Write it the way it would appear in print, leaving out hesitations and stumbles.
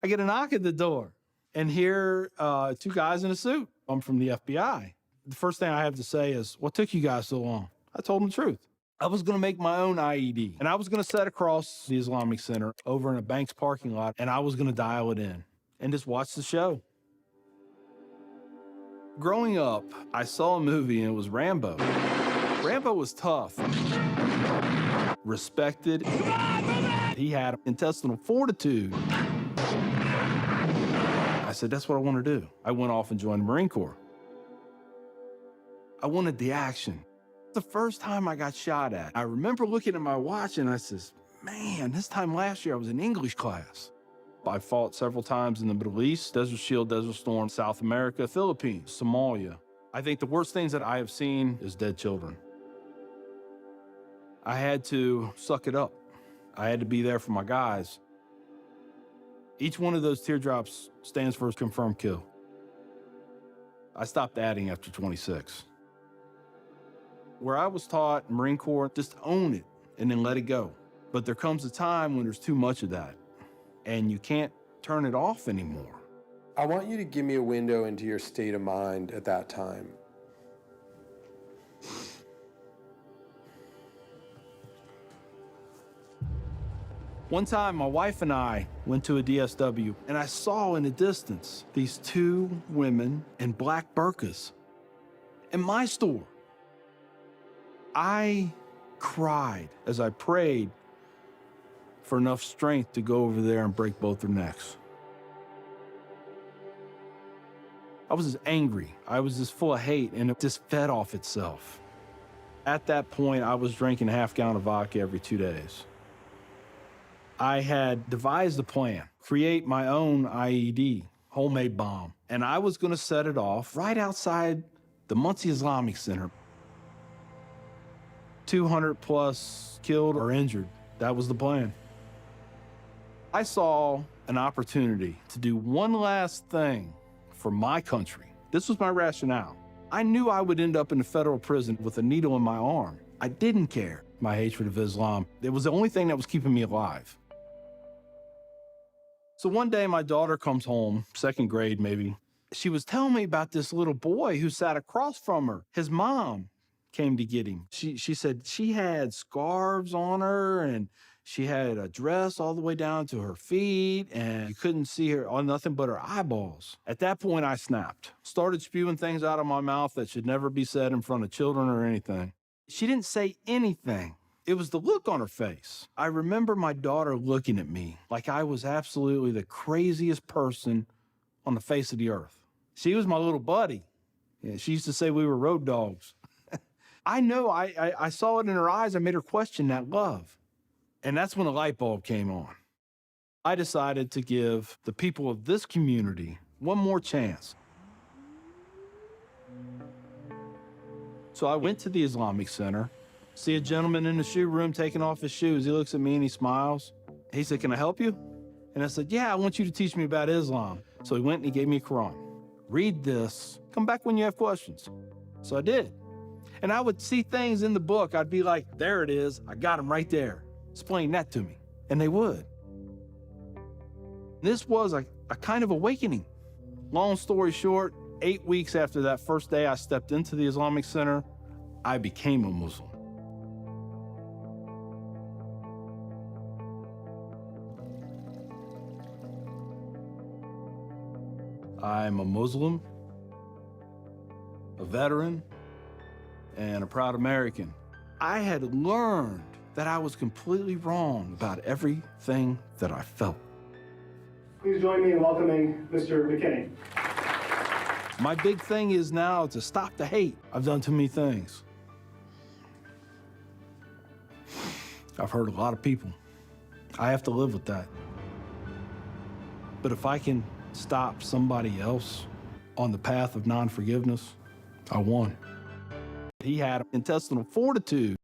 I get a knock at the door, and here, two guys in a suit. I'm from the FBI. The first thing I have to say is, what took you guys so long? I told them the truth. I was gonna make my own IED, and I was gonna set across the Islamic Center over in a bank's parking lot, and I was gonna dial it in and just watch the show. Growing up, I saw a movie, and it was Rambo. Rambo was tough, respected. He had intestinal fortitude. I said, that's what I want to do. I went off and joined the Marine Corps. I wanted the action. The first time I got shot at, I remember looking at my watch and I says, man, this time last year I was in English class. I fought several times in the Middle East, Desert Shield, Desert Storm, South America, Philippines, Somalia. I think the worst things that I have seen is dead children. I had to suck it up. I had to be there for my guys. Each one of those teardrops stands for a confirmed kill. I stopped adding after 26. Where I was taught, Marine Corps, just own it and then let it go. But there comes a time when there's too much of that and you can't turn it off anymore. I want you to give me a window into your state of mind at that time. One time, my wife and I went to a DSW, and I saw in the distance these two women in black burqas in my store. I cried as I prayed for enough strength to go over there and break both their necks. I was just angry. I was just full of hate, and it just fed off itself. At that point, I was drinking a half-gallon of vodka every 2 days. I had devised a plan, create my own IED, homemade bomb, and I was gonna set it off right outside the Muncie Islamic Center. 200 plus killed or injured. That was the plan. I saw an opportunity to do one last thing for my country. This was my rationale. I knew I would end up in a federal prison with a needle in my arm. I didn't care. My hatred of Islam, it was the only thing that was keeping me alive. So one day my daughter comes home, second grade maybe. She was telling me about this little boy who sat across from her. His mom came to get him. She said she had scarves on her and she had a dress all the way down to her feet and you couldn't see her on nothing but her eyeballs. At that point I snapped, started spewing things out of my mouth that should never be said in front of children or anything. She didn't say anything. It was the look on her face. I remember my daughter looking at me like I was absolutely the craziest person on the face of the earth. She was my little buddy. Yeah, she used to say we were road dogs. I know, I saw it in her eyes. I made her question that love. And that's when a light bulb came on. I decided to give the people of this community one more chance. So I went to the Islamic Center. See a gentleman in the shoe room taking off his shoes. He looks at me and he smiles. He said, can I help you? And I said, yeah, I want you to teach me about Islam. So he went and he gave me a Quran. Read this, come back when you have questions. So I did. And I would see things in the book. I'd be like, there it is. I got him right there. Explain that to me. And they would. This was a kind of awakening. Long story short, 8 weeks after that first day I stepped into the Islamic Center, I became a Muslim. I'm a Muslim, a veteran, and a proud American. I had learned that I was completely wrong about everything that I felt. Please join me in welcoming Mr. McKinney. My big thing is now to stop the hate. I've done too many things. I've hurt a lot of people. I have to live with that. But if I can stop somebody else on the path of non-forgiveness, I won. He had intestinal fortitude.